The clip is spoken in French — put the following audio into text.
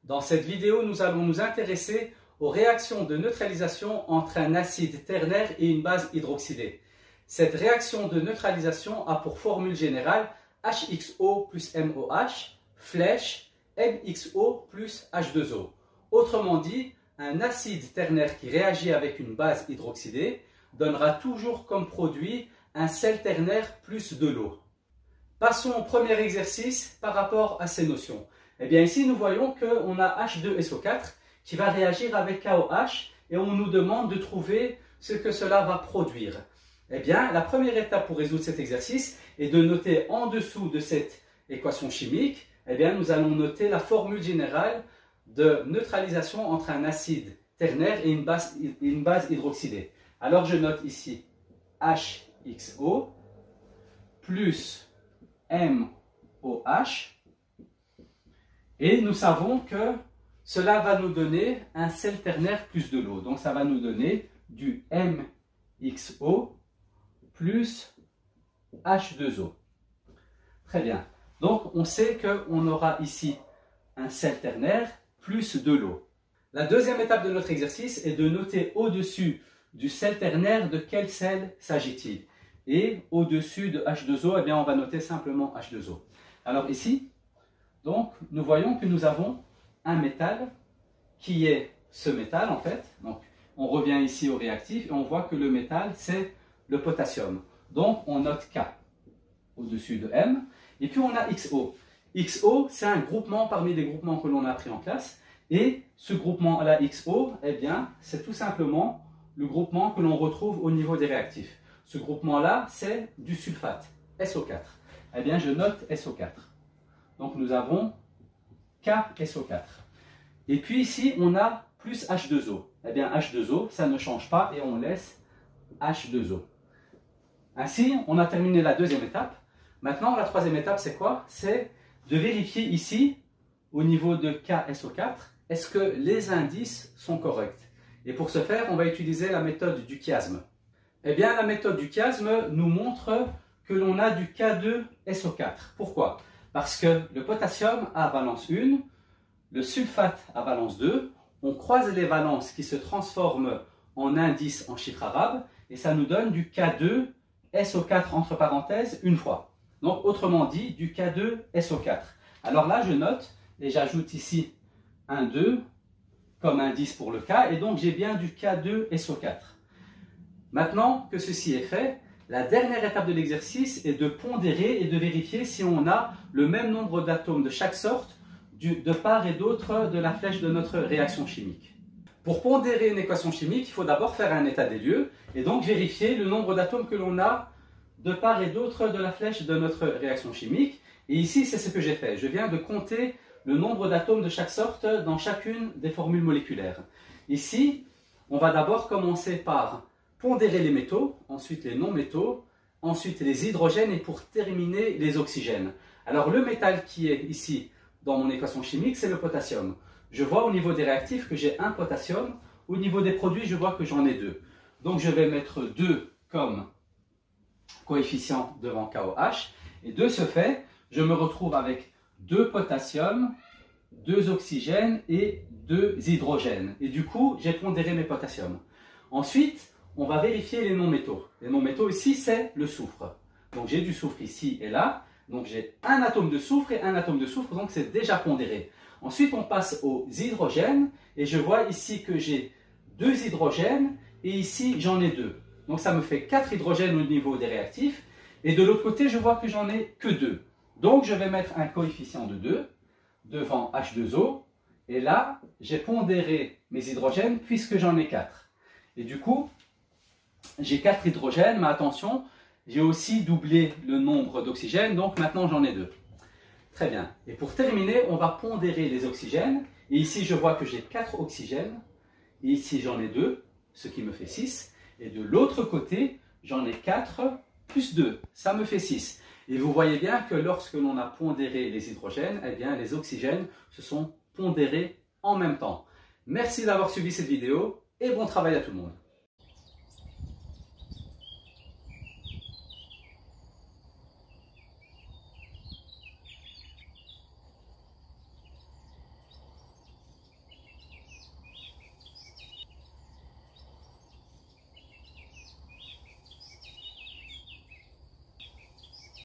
Dans cette vidéo, nous allons nous intéresser aux réactions de neutralisation entre un acide ternaire et une base hydroxydée. Cette réaction de neutralisation a pour formule générale HXO plus MOH, flèche MXO plus H2O. Autrement dit, un acide ternaire qui réagit avec une base hydroxydée donnera toujours comme produit un sel ternaire plus de l'eau. Passons au premier exercice par rapport à ces notions. Eh bien ici, nous voyons qu'on a H2SO4 qui va réagir avec KOH et on nous demande de trouver ce que cela va produire. Eh bien, la première étape pour résoudre cet exercice est de noter en dessous de cette équation chimique, eh bien, nous allons noter la formule générale de neutralisation entre un acide ternaire et une base hydroxydée. Alors, je note ici HXO plus MOH. Et nous savons que cela va nous donner un sel ternaire plus de l'eau. Donc ça va nous donner du MXO plus H2O. Très bien. Donc on sait qu'on aura ici un sel ternaire plus de l'eau. La deuxième étape de notre exercice est de noter au-dessus du sel ternaire de quel sel s'agit-il. Et au-dessus de H2O, eh bien, on va noter simplement H2O. Alors ici, donc, nous voyons que nous avons un métal qui est ce métal en fait. Donc, on revient ici au réactif et on voit que le métal, c'est le potassium. Donc, on note K au-dessus de M. Et puis, on a XO. XO, c'est un groupement parmi les groupements que l'on a appris en classe. Et ce groupement-là, XO, eh bien, c'est tout simplement le groupement que l'on retrouve au niveau des réactifs. Ce groupement-là, c'est du sulfate, SO4. Eh bien, je note SO4. Donc, nous avons KSO4. Et puis ici, on a plus H2O. Eh bien, H2O, ça ne change pas et on laisse H2O. Ainsi, on a terminé la deuxième étape. Maintenant, la troisième étape, c'est quoi? C'est de vérifier ici, au niveau de KSO4, est-ce que les indices sont corrects? Et pour ce faire, on va utiliser la méthode du chiasme. Eh bien, la méthode du chiasme nous montre que l'on a du K2SO4. Pourquoi? Parce que le potassium a valence 1, le sulfate a valence 2, on croise les valences qui se transforment en indices en chiffres arabes et ça nous donne du K2SO4 entre parenthèses une fois. Donc autrement dit du K2SO4. Alors là je note et j'ajoute ici un 2 comme indice pour le K et donc j'ai bien du K2SO4. Maintenant que ceci est fait, la dernière étape de l'exercice est de pondérer et de vérifier si on a le même nombre d'atomes de chaque sorte de part et d'autre de la flèche de notre réaction chimique. Pour pondérer une équation chimique, il faut d'abord faire un état des lieux et donc vérifier le nombre d'atomes que l'on a de part et d'autre de la flèche de notre réaction chimique. Et ici, c'est ce que j'ai fait. Je viens de compter le nombre d'atomes de chaque sorte dans chacune des formules moléculaires. Ici, on va d'abord commencer par pondérer les métaux, ensuite les non-métaux, ensuite les hydrogènes et pour terminer les oxygènes. Alors le métal qui est ici dans mon équation chimique, c'est le potassium. Je vois au niveau des réactifs que j'ai un potassium, au niveau des produits, je vois que j'en ai 2. Donc je vais mettre 2 comme coefficient devant KOH et de ce fait, je me retrouve avec 2 potassium, 2 oxygènes et 2 hydrogènes. Et du coup, j'ai pondéré mes potassiums. Ensuite, on va vérifier les non-métaux. Les non-métaux ici, c'est le soufre. Donc j'ai du soufre ici et là. Donc j'ai un atome de soufre et un atome de soufre, donc c'est déjà pondéré. Ensuite, on passe aux hydrogènes et je vois ici que j'ai 2 hydrogènes et ici j'en ai 2. Donc ça me fait 4 hydrogènes au niveau des réactifs. Et de l'autre côté, je vois que j'en ai que 2. Donc je vais mettre un coefficient de 2 devant H2O. Et là, j'ai pondéré mes hydrogènes puisque j'en ai 4. Et du coup, j'ai 4 hydrogènes, mais attention, j'ai aussi doublé le nombre d'oxygènes, donc maintenant j'en ai 2. Très bien. Et pour terminer, on va pondérer les oxygènes. Et ici, je vois que j'ai 4 oxygènes. Et ici, j'en ai 2, ce qui me fait 6. Et de l'autre côté, j'en ai 4 plus 2, ça me fait 6. Et vous voyez bien que lorsque l'on a pondéré les hydrogènes, eh bien, les oxygènes se sont pondérés en même temps. Merci d'avoir suivi cette vidéo et bon travail à tout le monde.